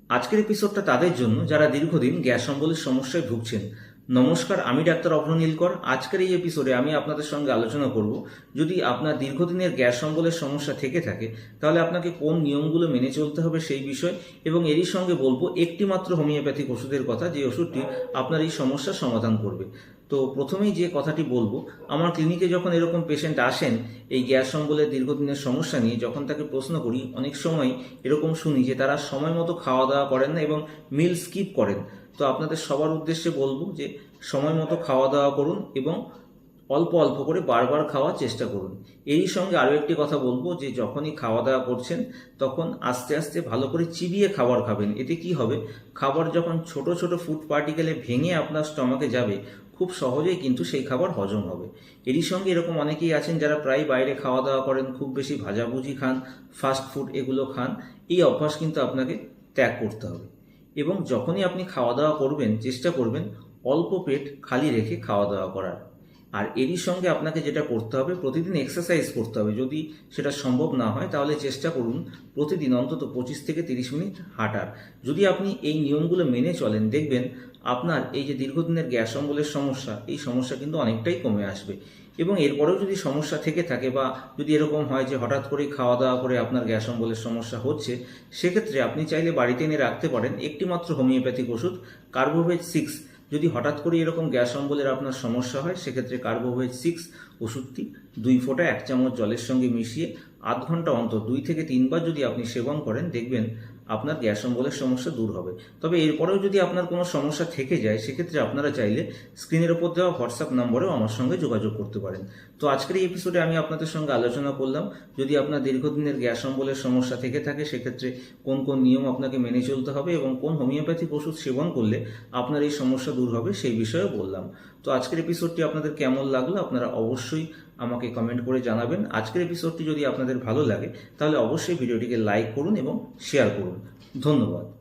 আজকের এপিসোডটা তাদের জন্য যারা দীর্ঘদিন গ্যাস অম্বলের সমস্যায় ভুগছেন। নমস্কার, আমি ডাক্তার অভ্র নীলকর। আজকের এই এপিসোডে আমি আপনাদের সঙ্গে আলোচনা করব, যদি আপনার দীর্ঘদিনের গ্যাস অম্বলের সমস্যা থেকে থাকে তাহলে আপনাকে কোন নিয়মগুলো মেনে চলতে হবে সেই বিষয়, এবং এরই সঙ্গে বলবো একটি মাত্র হোমিওপ্যাথিক ওষুধের কথা, যে ওষুধটি আপনার এই সমস্যার সমাধান করবে। তো প্রথমেই যে কথাটি বলবো, আমার ক্লিনিকে যখন এরকম পেশেন্ট আসেন এই গ্যাস অম্বলের দীর্ঘদিনের সমস্যা নিয়ে, যখন তাকে প্রশ্ন করি, অনেক সময় এরকম শুনি যে তারা সময় মতো খাওয়া দাওয়া করেন না এবং মিল স্কিপ করেন। তো আপনাদের সবার উদ্দেশ্যে বলবো যে সময় মতো খাওয়া দাওয়া করুন এবং অল্প অল্প করে বারবার খাওয়ার চেষ্টা করুন। এরই সঙ্গে আরও একটি কথা বলবো, যে যখনই খাওয়া দাওয়া করছেন তখন আস্তে আস্তে ভালো করে চিবিয়ে খাবার খাবেন। এতে কি হবে, খাবার যখন ছোট ছোট ফুড পার্টিকেলে ভেঙে আপনার স্টমাকে যাবে, খুব সহজেই কিন্তু সেই খাবার হজম হবে। এরই সঙ্গে এরকম অনেকেই আছেন যারা প্রায় বাইরে খাওয়া দাওয়া করেন, খুব বেশি ভাজাভুজি খান, ফাস্ট ফুড এগুলো খান। এই অভ্যাস কিন্তু আপনাকে ত্যাগ করতে হবে। এবং যখনই আপনি খাওয়া দাওয়া করবেন, চেষ্টা করবেন অল্প পেট খালি রেখে খাওয়া দাওয়া করার। আর এরই সঙ্গে আপনাকে যেটা করতে হবে, প্রতিদিন এক্সারসাইজ করতে হবে। যদি সেটা সম্ভব না হয় তাহলে চেষ্টা করুন প্রতিদিন অন্তত 25 থেকে 30 মিনিট হাঁটার। যদি আপনি এই নিয়মগুলো মেনে চলেন, দেখবেন আপনার এই যে দীর্ঘদিনের গ্যাস অম্বলের সমস্যা, এই সমস্যা কিন্তু অনেকটাই কমে আসবে। এবং এরপরেও যদি সমস্যা থেকে থাকে, বা যদি এরকম হয় যে হঠাৎ করেই খাওয়া দাওয়া করে আপনার গ্যাস অম্বলের সমস্যা হচ্ছে, সেক্ষেত্রে আপনি চাইলে বাড়িতে এনে রাখতে পারেন একটি মাত্র হোমিওপ্যাথিক ওষুধ, কার্বোভেজ 6। যদি হঠাৎ করে এরকম গ্যাস অম্বলের আপনার সমস্যা হয়, সেক্ষেত্রে কার্বোভেজ 6 ওষুধটি 2 ফোঁটা 1 চামচ জলের সঙ্গে মিশিয়ে আধ ঘন্টা অন্তর 2 থেকে 3 বার যদি আপনি সেবন করেন, দেখবেন আপনার গ্যাস অম্বলের সমস্যা দূর হবে। তবে এরপরেও যদি আপনার কোনো সমস্যা থেকে যায়, সেক্ষেত্রে আপনারা চাইলে স্ক্রিনের ওপর দেওয়া হোয়াটসঅ্যাপ নম্বরেও আমার সঙ্গে যোগাযোগ করতে পারেন। তো আজকের এই এপিসোডে আমি আপনাদের সঙ্গে আলোচনা করলাম, যদি আপনার দীর্ঘদিনের গ্যাস অম্বলের সমস্যা থেকে থাকে, সেক্ষেত্রে কোন কোন নিয়ম আপনাকে মেনে চলতে হবে এবং কোন হোমিওপ্যাথিক ওষুধ সেবন করলে আপনার এই সমস্যা দূর হবে সেই বিষয়েও বললাম। তো আজকের এপিসোডটি আপনাদের কেমন লাগলো আপনারা অবশ্যই আমাকে কমেন্ট করে জানাবেন। আজকের এপিসোডটি যদি আপনাদের ভালো লাগে তাহলে অবশ্যই ভিডিওটিকে লাইক করুন এবং শেয়ার করুন। ধন্যবাদ।